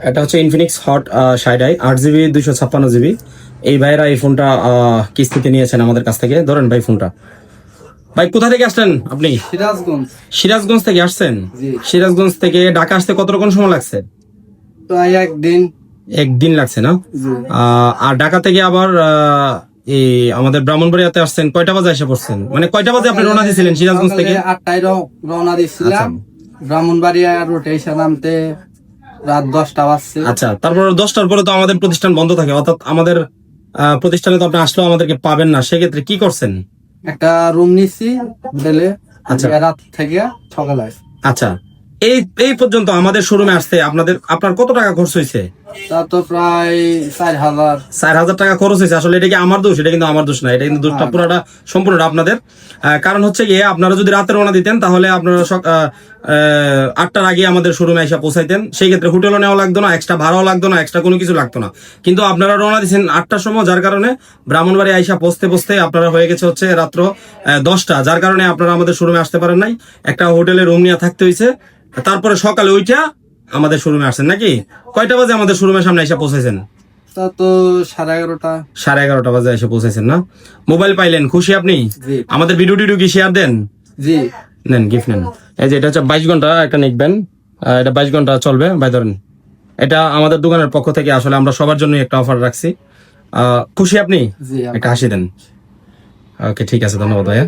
এটা হচ্ছে Infinix hot 60i 8GB 256GB। এই ভাইরা এই ফোনটা কিস্তিতে নিয়েছেন আমাদের কাছ থেকে। ধরেন ভাই ফোনটা। ভাই কোথা থেকে আসছেন আপনি? সিরাজগঞ্জ। সিরাজগঞ্জ থেকে আসছেন? জি। সিরাজগঞ্জ থেকে ঢাকা আসতে কতক্ষণ সময় লাগছে? প্রায় একদিন। একদিন লাগছে না? জি। আর ঢাকা থেকে আবার এই আমাদের ব্রাহ্মণবাড়িয়াতে আসছেন কয়টা বাজে এসে পড়ছেন? মানে কয়টা বাজে আপনি রওনা দিয়েছিলেন সিরাজগঞ্জ থেকে? 8টায় রওনা দিয়েছিলাম। ব্রাহ্মণবাড়িয়া রোডে এসে নামতে রাত 10টা বাজছে। আচ্ছা, তারপর 10টার পরে তো আমাদের প্রতিষ্ঠান বন্ধ থাকে, অর্থাৎ আমাদের প্রতিষ্ঠানে তো আপনি আসলেও আমাদেরকে পাবেন না। সেক্ষেত্রে কি করছেন? একটা রুম নিছি হোটেলে। আচ্ছা। রাত থেকে সকালে। আচ্ছা, এই এই পর্যন্ত আমাদের শোরুমে আসতে আপনার কত টাকা খরচ হয়েছে? তা তো প্রায় 4000। 4000 টাকা খরচ হয়েছে। আসলে এটা কি আমার দোষ? এটা কিন্তু আমার দোষ না, এটা কিন্তু দোষটা পুরোটা সম্পূর্ণটা আপনাদের। কারণ হচ্ছে গিয়ে আপনারা যদি রাতে রওনা দিতেন তাহলে আপনারা 8টার আগে আমাদের শোরুমে এসে পৌঁছাইতেন। সেই ক্ষেত্রে হোটেলও নেওয়া লাগতো না, এক্সট্রা ভাড়াও লাগতো না, এক্সট্রা কোনো কিছু লাগতো না। কিন্তু আপনারা রওনা দিচ্ছেন 8টার সময়, যার কারণে ব্রাহ্মণবাড়ি আইসা পৌঁছতে আপনারা হয়ে গেছে হচ্ছে রাত্র 10টা, যার কারণে আপনারা আমাদের শোরুমে আসতে পারেন নাই। একটা হোটেলে রুম নিয়ে থাকতে হয়েছে। তারপরে সকালে ওইটা আমাদের শোরুমে আসছেন নাকি? কয়টা বাজে আমাদের শোরুমের সামনে এসে পৌঁছেছেন? তা তো 11:30। 11:30 বাজে এসে পৌঁছেছেন না? মোবাইল পাইলেন, খুশি আপনি? জি। আমাদের ভিডিও টিডিও কি শেয়ার দেন? জি। নেন, গিফট নেন। এই যে এটা হচ্ছে 22 ঘন্টা একটা নিকবেন। এটা 22 ঘন্টা চলবে ভাই, ধরেন। এটা আমাদের দোকানের পক্ষ থেকে আসলে আমরা সবার জন্য একটা অফার রাখছি। খুশি আপনি? জি। একটা হাসি দেন। ওকে, ঠিক আছে, ধন্যবাদ ভাইয়া।